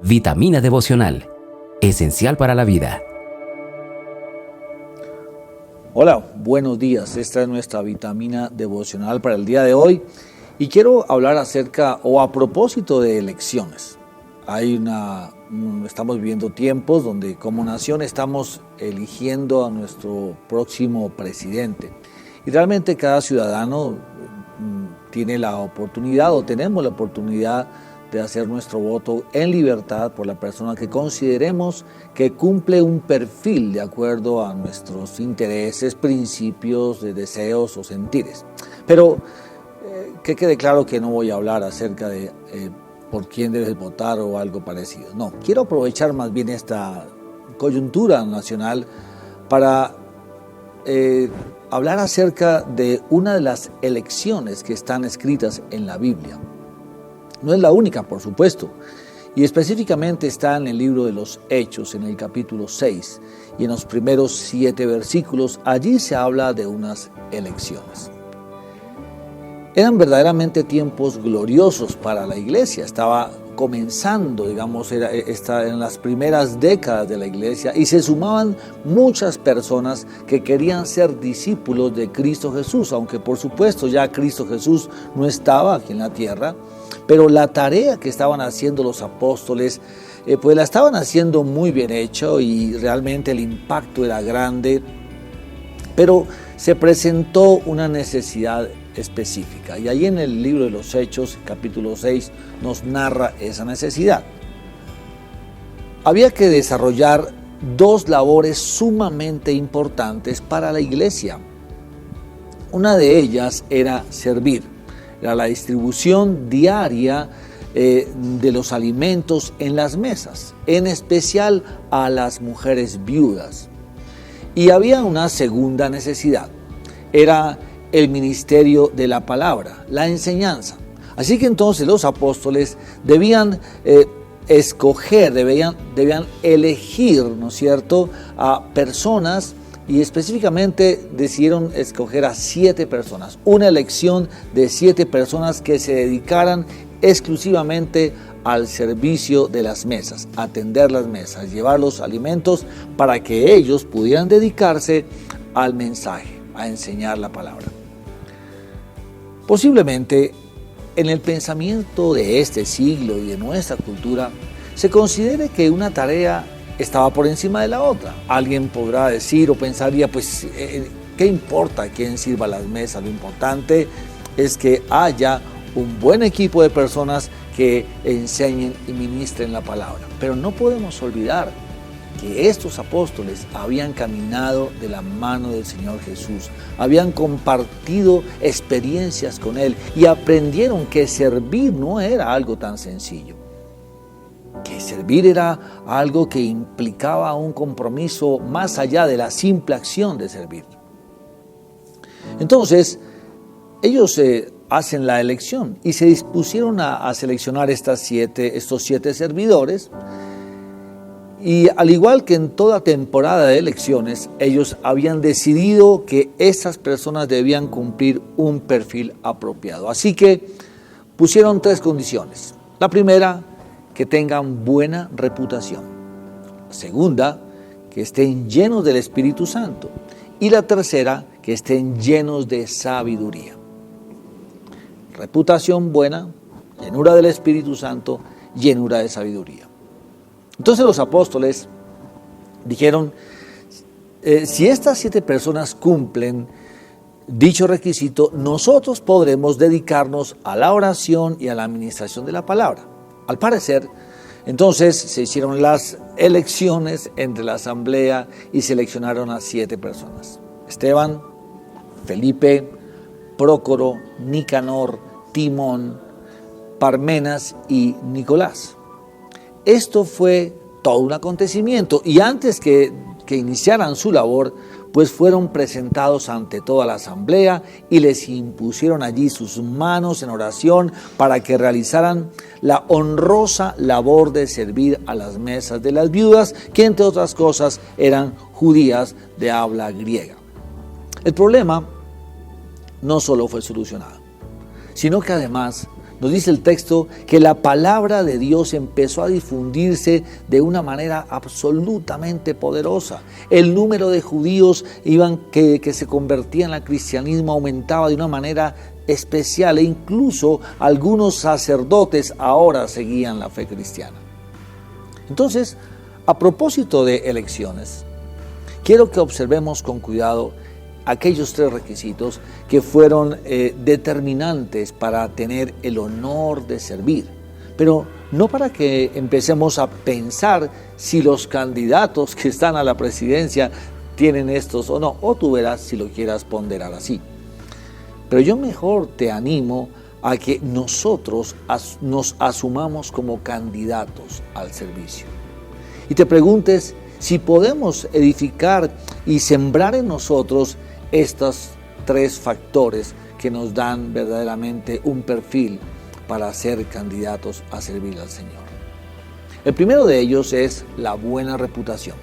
Vitamina devocional, esencial para la vida. Hola, buenos días. Esta es nuestra vitamina devocional para el día de hoy y quiero hablar acerca o a propósito de elecciones. Estamos viviendo tiempos donde como nación estamos eligiendo a nuestro próximo presidente y realmente cada ciudadano tiene la oportunidad o tenemos la oportunidad de hacer nuestro voto en libertad por la persona que consideremos que cumple un perfil de acuerdo a nuestros intereses, principios, deseos o sentires. Pero que quede claro que no voy a hablar acerca de por quién debes votar o algo parecido. No, quiero aprovechar más bien esta coyuntura nacional para hablar acerca de una de las elecciones que están escritas en la Biblia. No es la única, por supuesto, y específicamente está en el libro de los Hechos, en el capítulo 6, y en los primeros 7 versículos, allí se habla de unas elecciones. Eran verdaderamente tiempos gloriosos para la iglesia, estaba comenzando, en las primeras décadas de la iglesia y se sumaban muchas personas que querían ser discípulos de Cristo Jesús, aunque por supuesto ya Cristo Jesús no estaba aquí en la tierra, pero la tarea que estaban haciendo los apóstoles, pues la estaban haciendo muy bien hecho y realmente el impacto era grande, pero se presentó una necesidad específica. Y ahí en el libro de los Hechos, capítulo 6, nos narra esa necesidad. Había que desarrollar 2 labores sumamente importantes para la iglesia. Una de ellas era servir, era la distribución diaria de los alimentos en las mesas, en especial a las mujeres viudas. Y había una segunda necesidad, era el ministerio de la palabra, la enseñanza. Así que entonces los apóstoles debían escoger, debían elegir, ¿no es cierto?, a personas y específicamente decidieron escoger a 7 personas, una elección de 7 personas que se dedicaran exclusivamente al servicio de las mesas, atender las mesas, llevar los alimentos para que ellos pudieran dedicarse al mensaje, a enseñar la palabra. Posiblemente en el pensamiento de este siglo y de nuestra cultura se considere que una tarea estaba por encima de la otra. Alguien podrá decir o pensaría, pues, ¿qué importa quién sirva las mesas? Lo importante es que haya un buen equipo de personas que enseñen y ministren la palabra. Pero no podemos olvidar que estos apóstoles habían caminado de la mano del Señor Jesús, habían compartido experiencias con Él y aprendieron que servir no era algo tan sencillo, que servir era algo que implicaba un compromiso más allá de la simple acción de servir. Entonces, ellos hacen la elección y se dispusieron a seleccionar estos 7 servidores. Y al igual que en toda temporada de elecciones, ellos habían decidido que esas personas debían cumplir un perfil apropiado. Así que pusieron 3 condiciones. La primera, que tengan buena reputación. La segunda, que estén llenos del Espíritu Santo. Y la tercera, que estén llenos de sabiduría. Reputación buena, llenura del Espíritu Santo, llenura de sabiduría. Entonces los apóstoles dijeron, si estas 7 personas cumplen dicho requisito, nosotros podremos dedicarnos a la oración y a la administración de la palabra. Al parecer, entonces se hicieron las elecciones entre la asamblea y seleccionaron a 7 personas. Esteban, Felipe, Prócoro, Nicanor, Timón, Parmenas y Nicolás. Esto fue todo un acontecimiento y antes que iniciaran su labor, pues fueron presentados ante toda la asamblea y les impusieron allí sus manos en oración para que realizaran la honrosa labor de servir a las mesas de las viudas, que entre otras cosas eran judías de habla griega. El problema no solo fue solucionado, sino que además Nos dice el texto que la palabra de Dios empezó a difundirse de una manera absolutamente poderosa. El número de judíos que se convertían al cristianismo aumentaba de una manera especial, e incluso algunos sacerdotes ahora seguían la fe cristiana. Entonces, a propósito de elecciones, quiero que observemos con cuidado aquellos 3 requisitos que fueron determinantes para tener el honor de servir. Pero no para que empecemos a pensar si los candidatos que están a la presidencia tienen estos o no, o tú verás si lo quieras ponderar así. Pero yo mejor te animo a que nosotros nos asumamos como candidatos al servicio. Y te preguntes si podemos edificar y sembrar en nosotros estos 3 factores que nos dan verdaderamente un perfil para ser candidatos a servir al Señor. El primero de ellos es la buena reputación.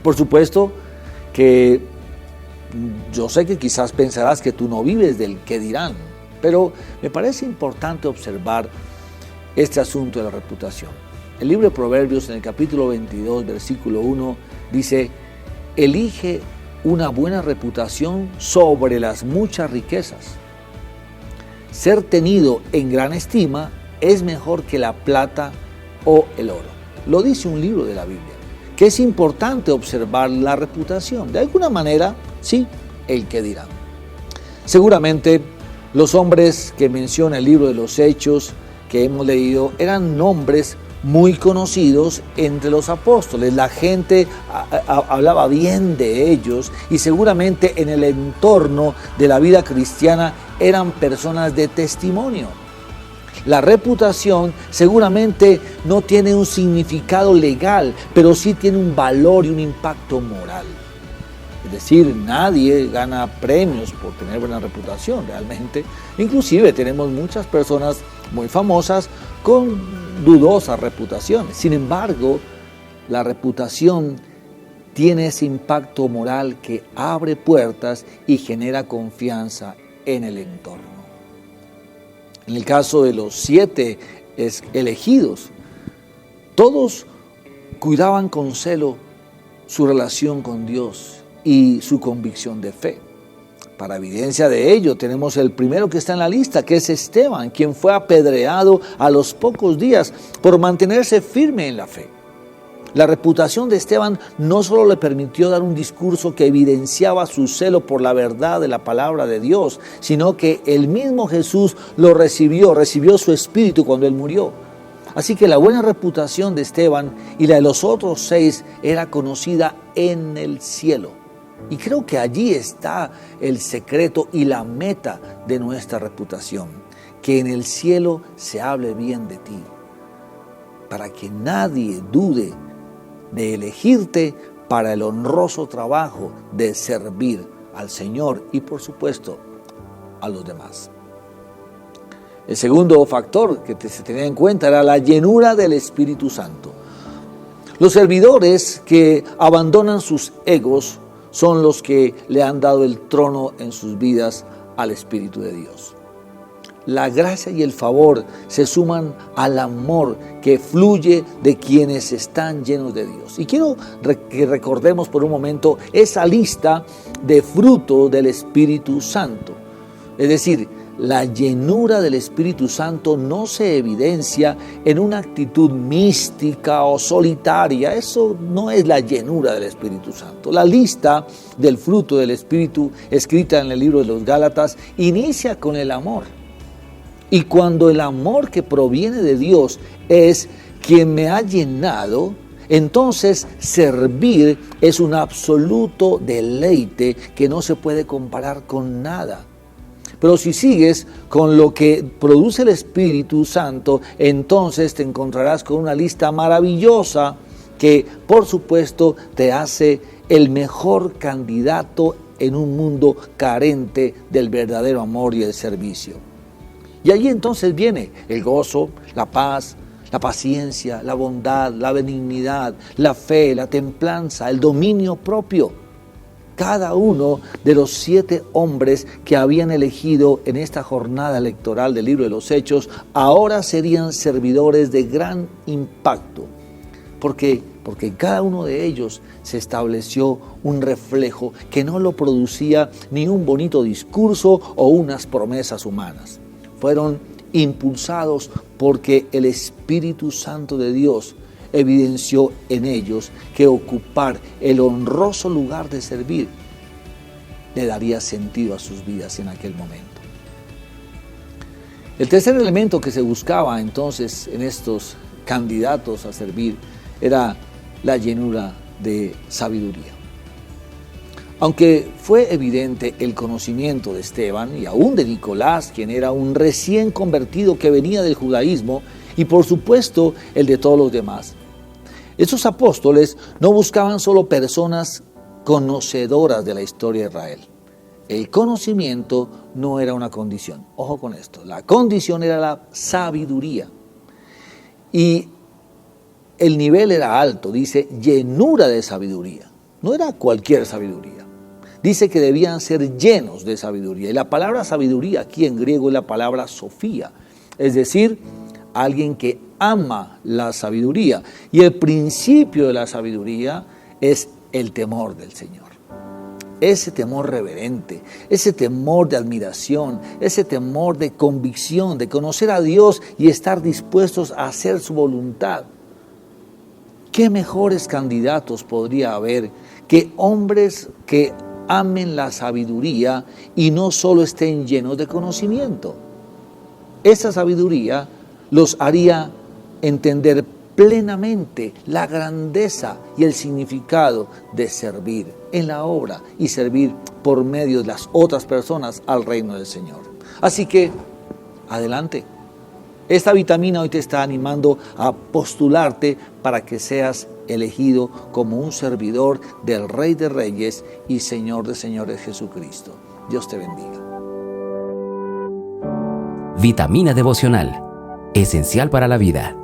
Por supuesto que yo sé que quizás pensarás que tú no vives del qué dirán, pero me parece importante observar este asunto de la reputación. El libro de Proverbios, en el capítulo 22, versículo 1, dice: elige una buena reputación sobre las muchas riquezas. Ser tenido en gran estima es mejor que la plata o el oro. Lo dice un libro de la Biblia, que es importante observar la reputación. De alguna manera, sí, el que dirán. Seguramente los hombres que menciona el libro de los Hechos que hemos leído eran nombres muy conocidos entre los apóstoles. La gente hablaba bien de ellos y seguramente en el entorno de la vida cristiana eran personas de testimonio. La reputación seguramente no tiene un significado legal, pero sí tiene un valor y un impacto moral. Es decir, nadie gana premios por tener buena reputación realmente. Inclusive tenemos muchas personas muy famosas con dudosas reputaciones. Sin embargo, la reputación tiene ese impacto moral que abre puertas y genera confianza en el entorno. En el caso de los 7 elegidos, todos cuidaban con celo su relación con Dios y su convicción de fe. Para evidencia de ello tenemos el primero que está en la lista, que es Esteban, quien fue apedreado a los pocos días por mantenerse firme en la fe. La reputación de Esteban no solo le permitió dar un discurso que evidenciaba su celo por la verdad de la palabra de Dios, sino que el mismo Jesús lo recibió su espíritu cuando él murió. Así que la buena reputación de Esteban y la de los otros 6 era conocida en el cielo. Y creo que allí está el secreto y la meta de nuestra reputación, que en el cielo se hable bien de ti, para que nadie dude de elegirte para el honroso trabajo de servir al Señor y, por supuesto, a los demás. El segundo factor que se tenía en cuenta era la llenura del Espíritu Santo. Los servidores que abandonan sus egos son los que le han dado el trono en sus vidas al Espíritu de Dios. La gracia y el favor se suman al amor que fluye de quienes están llenos de Dios. Y quiero que recordemos por un momento esa lista de frutos del Espíritu Santo. Es decir, la llenura del Espíritu Santo no se evidencia en una actitud mística o solitaria. Eso no es la llenura del Espíritu Santo. La lista del fruto del Espíritu, escrita en el libro de los Gálatas, inicia con el amor. Y cuando el amor que proviene de Dios es quien me ha llenado, entonces servir es un absoluto deleite que no se puede comparar con nada. Pero si sigues con lo que produce el Espíritu Santo, entonces te encontrarás con una lista maravillosa que, por supuesto, te hace el mejor candidato en un mundo carente del verdadero amor y el servicio. Y allí entonces viene el gozo, la paz, la paciencia, la bondad, la benignidad, la fe, la templanza, el dominio propio. cada uno de los 7 hombres que habían elegido en esta jornada electoral del libro de los Hechos, ahora serían servidores de gran impacto. Porque en cada uno de ellos se estableció un reflejo que no lo producía ni un bonito discurso o unas promesas humanas. Fueron impulsados porque el Espíritu Santo de Dios evidenció en ellos que ocupar el honroso lugar de servir le daría sentido a sus vidas en aquel momento. El tercer elemento que se buscaba entonces en estos candidatos a servir era la llenura de sabiduría. Aunque fue evidente el conocimiento de Esteban y aún de Nicolás, quien era un recién convertido que venía del judaísmo, y por supuesto el de todos los demás, esos apóstoles no buscaban solo personas conocedoras de la historia de Israel. El conocimiento no era una condición. Ojo con esto, la condición era la sabiduría. Y el nivel era alto, dice llenura de sabiduría. No era cualquier sabiduría. Dice que debían ser llenos de sabiduría. Y la palabra sabiduría aquí en griego es la palabra sofía. Es decir, alguien que ama la sabiduría. Y el principio de la sabiduría es el temor del Señor. Ese temor reverente, ese temor de admiración, ese temor de convicción, de conocer a Dios y estar dispuestos a hacer su voluntad. ¿Qué mejores candidatos podría haber que hombres que amen la sabiduría y no solo estén llenos de conocimiento? Esa sabiduría los haría entender plenamente la grandeza y el significado de servir en la obra y servir por medio de las otras personas al reino del Señor. Así que, adelante. Esta vitamina hoy te está animando a postularte para que seas elegido como un servidor del Rey de Reyes y Señor de Señores Jesucristo. Dios te bendiga. Vitamina devocional, esencial para la vida.